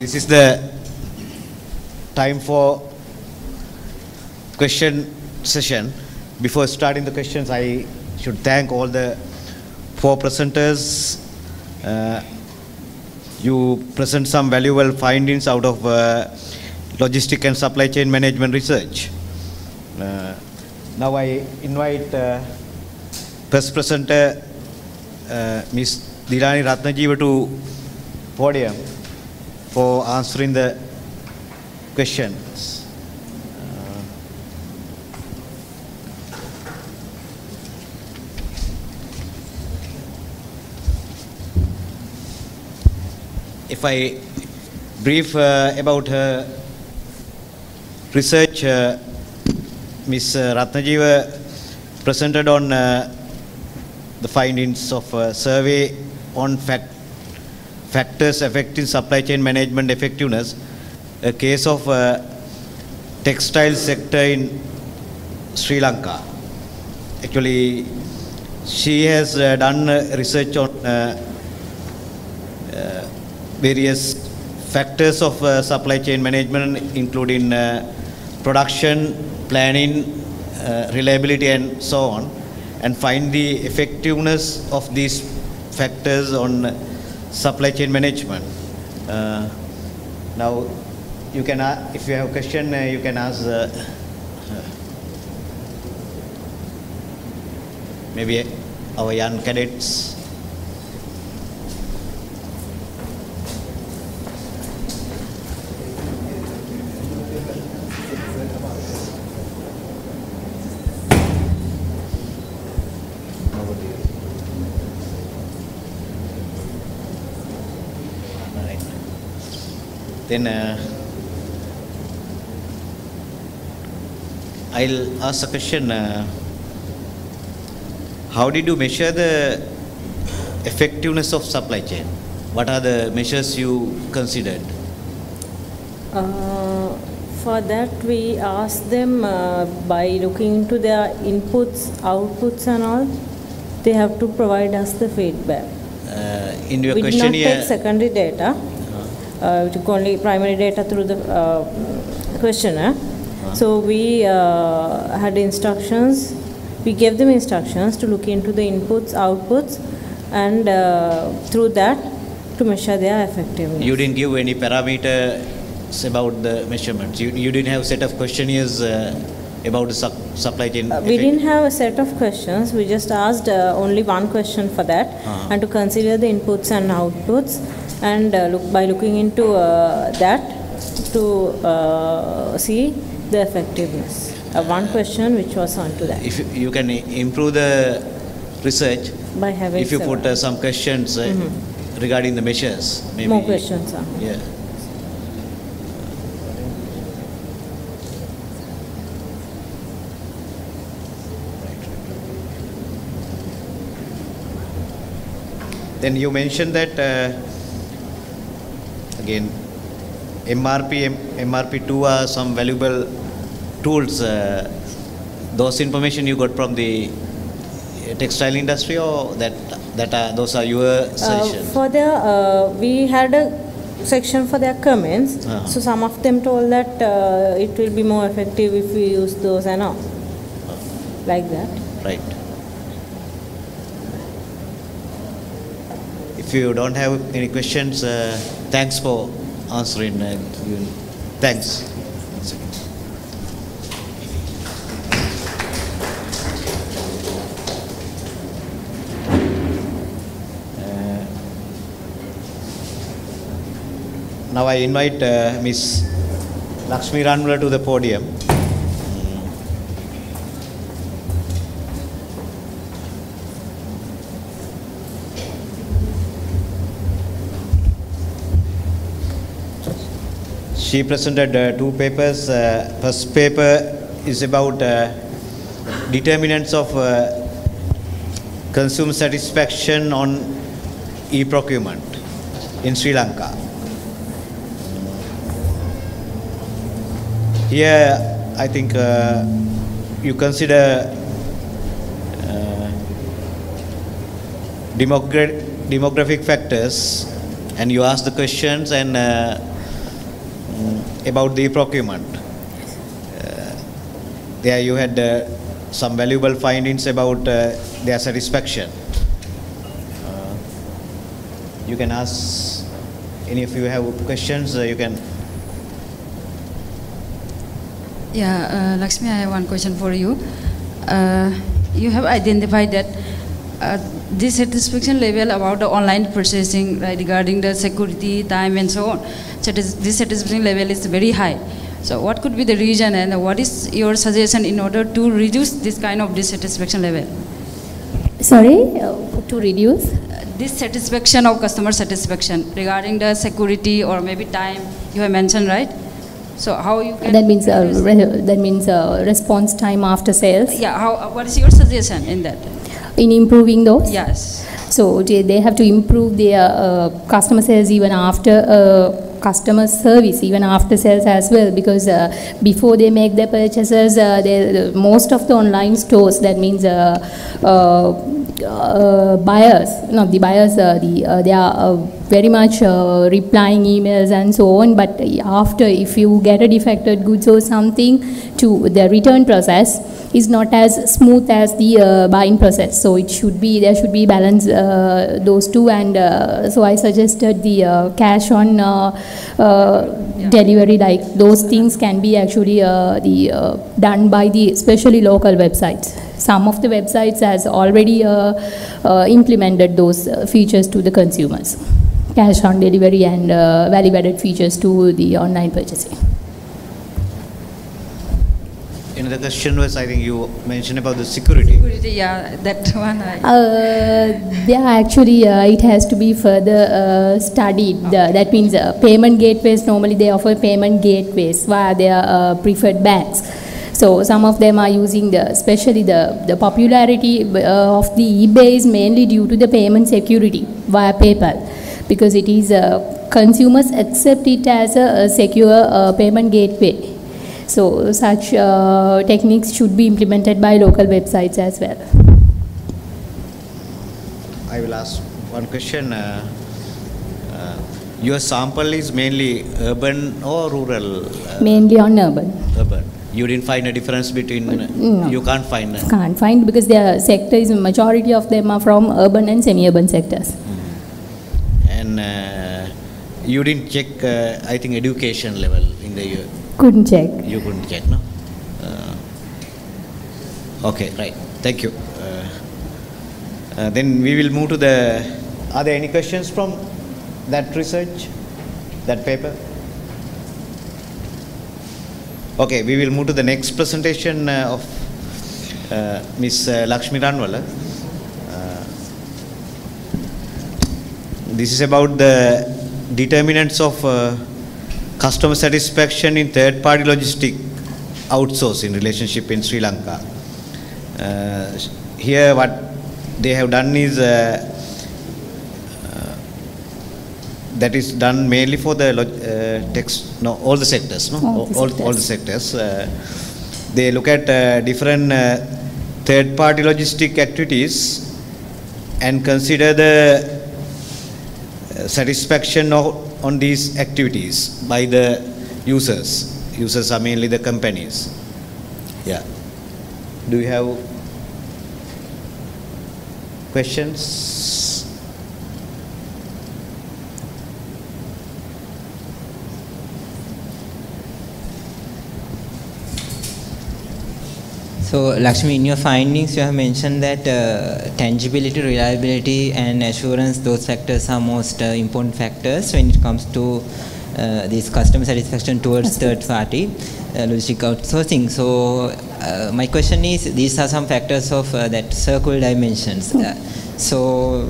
This is the time for question session. Before starting the questions, I should thank all the four presenters. You present some valuable findings out of logistic and supply chain management research. Now I invite first presenter Ms. Dilani Ratnajiva to podium for answering the questions. If I brief about her research, Ms. Ratnajiva presented on the findings of a survey on factors affecting supply chain management effectiveness, a case of textile sector in Sri Lanka. Actually, she has done research on various factors of supply chain management, including production, planning, reliability, and so on, and find the effectiveness of these factors on supply chain management. Now, you can, if you have a question, you can ask maybe our young cadets. Then I'll ask a question. How did you measure the effectiveness of supply chain? What are the measures you considered? For that, we asked them by looking into their inputs, outputs, and all. They have to provide us the feedback. In your we questionnaire, did not take secondary data. We took only primary data through the questionnaire. So we had instructions. We gave them instructions to look into the inputs, outputs, and through that to measure their effectiveness. You didn't give any parameters about the measurements. You didn't have a set of questionnaires about the supply chain. We didn't have a set of questions. We just asked only one question for that, and to consider the inputs and outputs. And by looking into that to see the effectiveness. One question which was on to that. If you can improve the research by having if you put some questions regarding the measures, maybe more questions. Yeah. Then you mentioned that again, MRP, MRP2 are some valuable tools. Those information you got from the textile industry, or those are your suggestions? For their, we had a section for their comments. So some of them told that it will be more effective if we use those and all, like that. Right. If you don't have any questions, thanks for answering. Thanks. Now I invite Ms. Lakshmi Ranmula to the podium. She presented two papers. First paper is about determinants of consumer satisfaction on e-procurement in Sri Lanka. Here, I think you consider demographic factors, and you ask the questions, and about the procurement. There you had some valuable findings about their satisfaction. You can ask, any of you have questions, you can. Yeah, Lakshmi, I have one question for you. You have identified that this satisfaction level about the online purchasing, right, regarding the security, time, and so on. So this satisfaction level is very high. So what could be the reason, and what is your suggestion in order to reduce this kind of dissatisfaction level? Sorry, to reduce? Dissatisfaction of customer satisfaction regarding the security or maybe time you have mentioned, right? So how you can... That means response time after sales? Yeah, what is your suggestion in that? In improving those? Yes. So they have to improve their customer sales even after customer service, even after sales as well, because before they make their purchases, most of the online stores, that means buyers, they are very much replying emails and so on, but after, if you get a defected goods or something, to the return process is not as smooth as the buying process. So there should be balance those two, and so I suggested the cash on delivery, like those things can be actually done by the especially local websites. Some of the websites has already implemented those features to the consumers, cash on delivery and value-added features to the online purchasing. Another question was, I think you mentioned about the security. Security, yeah, that one. Actually, it has to be further studied. That means payment gateways, normally they offer payment gateways via their preferred banks. So some of them are using especially the popularity of the eBay is mainly due to the payment security via PayPal, because it is consumers accept it as a secure payment gateway. So such techniques should be implemented by local websites as well. I will ask one question. Your sample is mainly urban or rural? Mainly on urban. Urban. You didn't find a difference between, no. You can't find? Can't find, because their sector is, majority of them are from urban and semi-urban sectors. And you didn't check, I think, education level in the... Couldn't check. You couldn't check, no? Okay, right. Thank you. Then we will move to the... Are there any questions from that research, that paper? Okay, we will move to the next presentation of Ms. Lakshmi Ranwala. This is about the determinants of customer satisfaction in third-party logistic outsourcing relationship in Sri Lanka. Here what they have done is that is done mainly for the all the sectors, no? All the sectors. They look at different third-party logistic activities and consider the satisfaction on these activities by the users. Users are mainly the companies. Yeah. Do you have questions? So, Lakshmi, in your findings, you have mentioned that tangibility, reliability, and assurance, those factors are most important factors when it comes to this customer satisfaction towards third-party logistic outsourcing. So, my question is, these are some factors of that circle dimensions. So,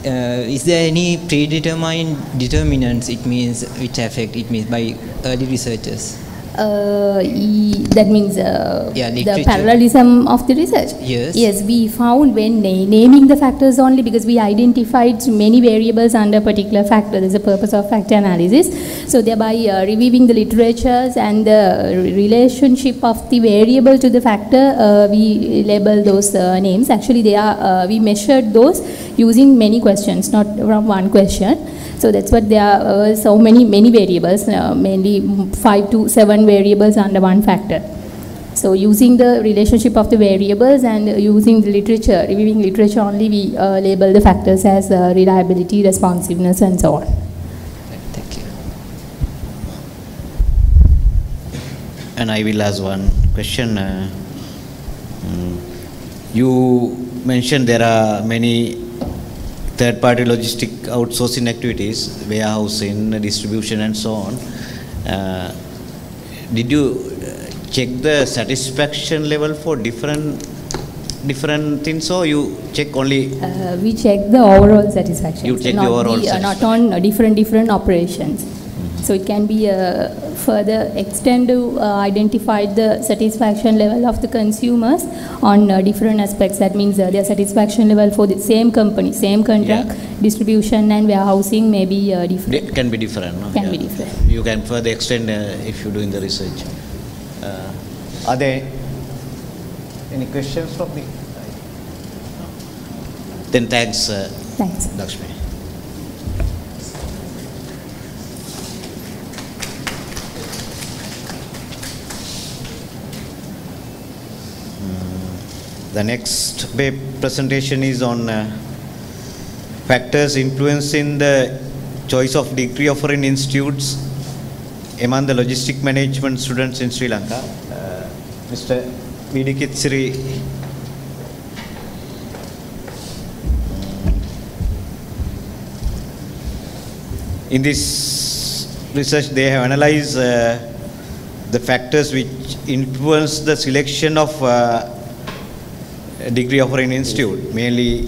is there any predetermined determinants, it means, which affect, it means, by early researchers? That means Yeah, the literature. parallelism of the research. Yes. Yes, we found when naming the factors only, because we identified many variables under particular factor. There's a purpose of factor analysis. So thereby reviewing the literatures and the relationship of the variable to the factor, we label those names. Actually, they are we measured those using many questions, not from one question. So that's what there are so many variables, mainly 5 to 7 variables under one factor. So using the relationship of the variables and using the literature, reviewing literature only, we label the factors as reliability, responsiveness, and so on. Thank you. And I will ask one question. You mentioned there are many third-party logistic outsourcing activities, warehousing, distribution, and so on. Did you check the satisfaction level for different things, or you check only? We check the overall satisfaction. You check not the overall not on different operations. So it can be further extend to identify the satisfaction level of the consumers on different aspects. That means their satisfaction level for the same company, same contract, distribution and warehousing may be different. Can be different. No? Can be different. You can further extend if you do in the research. Are there any questions from me? Then thanks, Thanks. Lakshmi. The next presentation is on factors influencing the choice of degree offering institutes among the logistic management students in Sri Lanka. Mr. V.D. Kitsiri. In this research, they have analyzed the factors which influence the selection of degree offering institute. Mainly,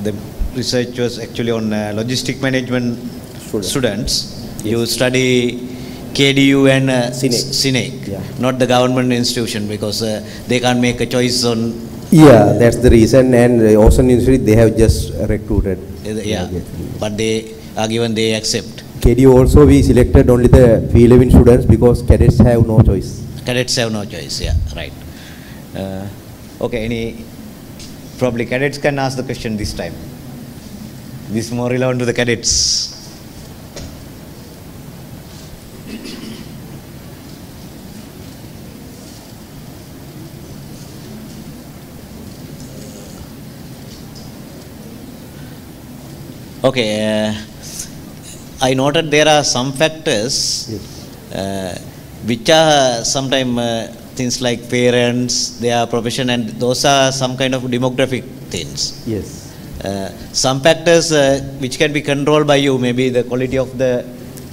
the research was actually on logistic management students. Yes. You study KDU and CINEC, not the government institution, because they can't make a choice on. Yeah, that's the reason. And Ocean Institute, they have just recruited. Yeah, but they are given, they accept. KDU also, we selected only the P11 students because cadets have no choice. Cadets have no choice, yeah, right. Okay, probably cadets can ask the question this time. This is more relevant to the cadets. Okay, I noted there are some factors which are sometimes things like parents, their profession, and those are some kind of demographic things. Yes. Some factors which can be controlled by you, maybe the quality of the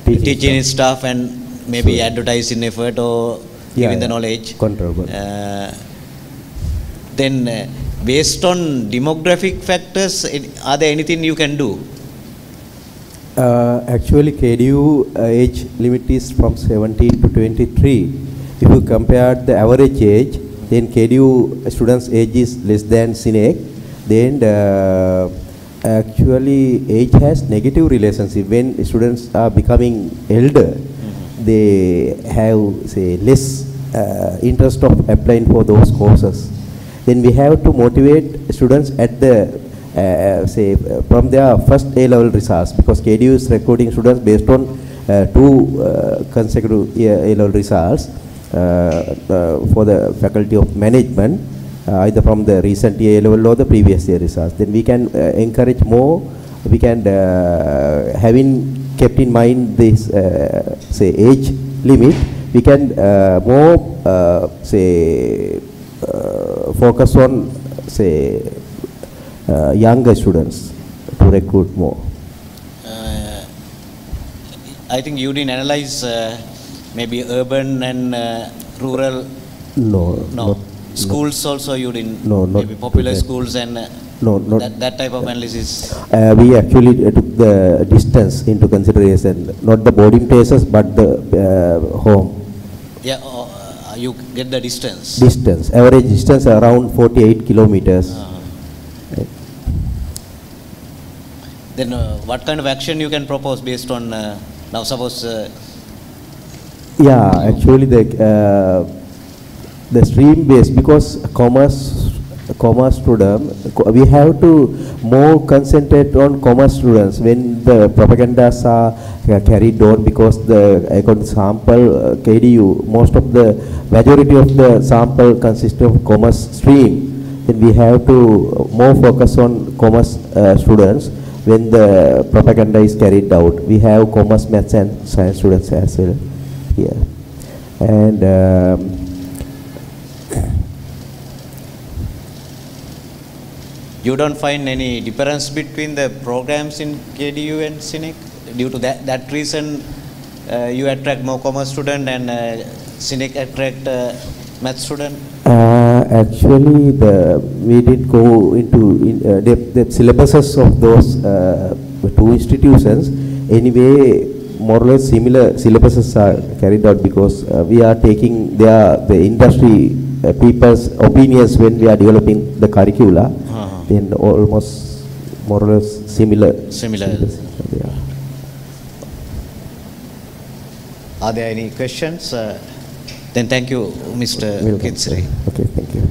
teaching staff and maybe advertising effort or giving the knowledge. Controllable. Then based on demographic factors, are there anything you can do? Actually, KDU age limit is from 17 to 23. If you compare the average age, then KDU students' age is less than CINEC. Then actually age has negative relationship. When students are becoming elder, they have, say, less interest of applying for those courses. Then we have to motivate students at the say from their first A-level results, because KDU is recruiting students based on 2 consecutive A-level results for the faculty of management, either from the recent year A-level or the previous year results. Then we can encourage more. We can having kept in mind this say age limit, we can more say focus on say younger students to recruit more. I think you didn't analyze maybe urban and rural. No. Schools also you didn't. No, not maybe popular schools and that type of analysis. We actually took the distance into consideration, not the boarding places but the home Yeah, you get the distance. Distance, average distance around 48 kilometers. Right. Then what kind of action you can propose based on, now suppose... Yeah, actually the stream based, because commerce student, we have to more concentrate on commerce students when the propagandas are carried on, because the according sample KDU, most of the majority of the sample consists of commerce stream. Then we have to more focus on commerce students when the propaganda is carried out. We have commerce, maths and science students as well here. And you don't find any difference between the programs in KDU and CINEC? Due to that reason, you attract more commerce student and CINEC attract math student? Actually, we did go into the syllabuses of those two institutions. Anyway, more or less similar syllabuses are carried out, because we are taking the industry people's opinions when we are developing the curricula. Then almost more or less similar. Yeah. Are there any questions? Then thank you, Mr. Kitsri. Okay, thank you.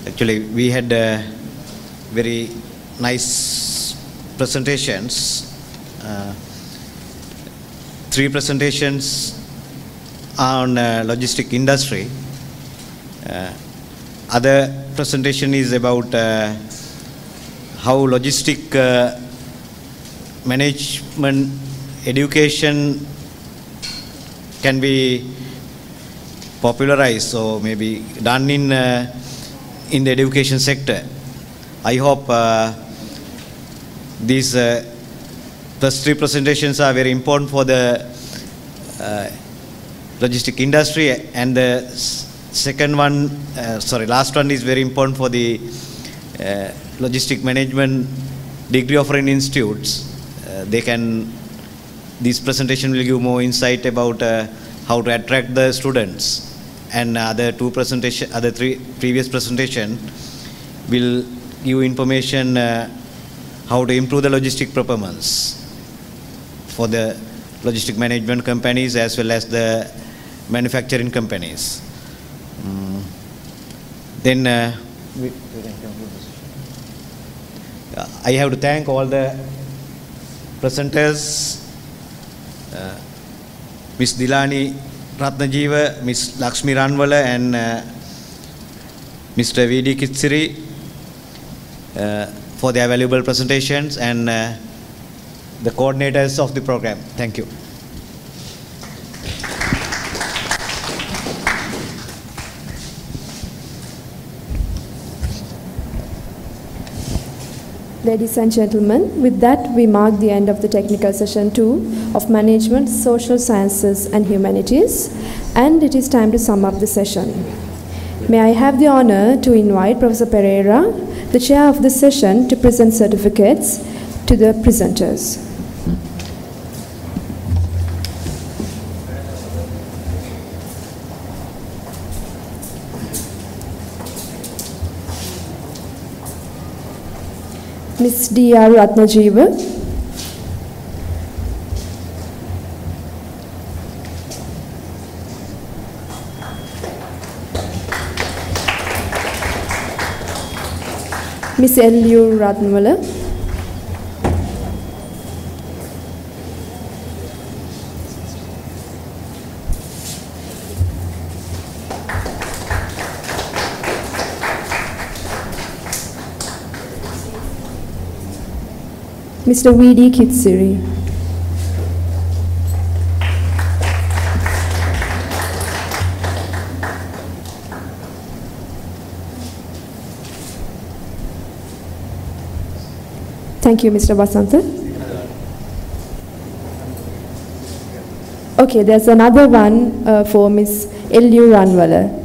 Actually, we had very nice presentations. 3 presentations on logistic industry. Other presentation is about how logistic management education can be popularized or maybe done in the education sector. I hope these first 3 presentations are very important for the logistic industry, and the second one, last one is very important for the logistic management degree offering institutes. This presentation will give more insight about how to attract the students, and other 3 previous presentation will give information how to improve the logistic performance for the logistic management companies as well as the manufacturing companies. Then I have to thank all the presenters, Ms. Dilani Ratnajeeva, Ms. Lakshmi Ranwala and Mr. V.D. Kitsiri for their valuable presentations, and the coordinators of the program. Thank you. Ladies and gentlemen, with that we mark the end of the technical session 2 of Management, Social Sciences and Humanities, and it is time to sum up the session. May I have the honor to invite Professor Pereira, the chair of this session, to present certificates to the presenters. Ms. D.R. Ratnajeeva, Ms. L.U. Ratnwala, Mr. V.D. Kitsiri. Thank you, Mr. Basantha. Okay, there's another one for Ms. L.U. Ranwala.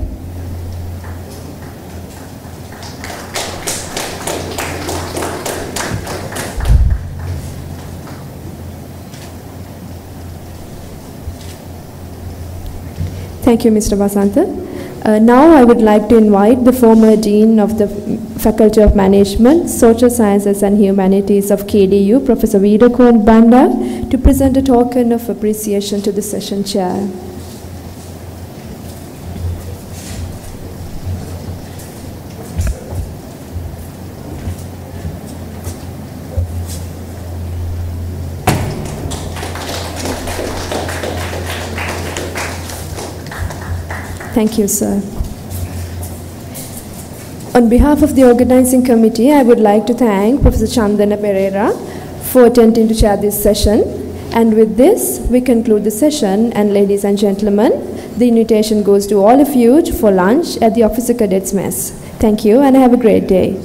Thank you, Mr. Vasantha. Now I would like to invite the former Dean of the Faculty of Management, Social Sciences and Humanities of KDU, Professor Veerakorn Banda, to present a token of appreciation to the session chair. Thank you, sir. On behalf of the organizing committee, I would like to thank Professor Chandana Pereira for attempting to chair this session. And with this, we conclude the session. And ladies and gentlemen, the invitation goes to all of you for lunch at the Officer Cadets Mess. Thank you and have a great day.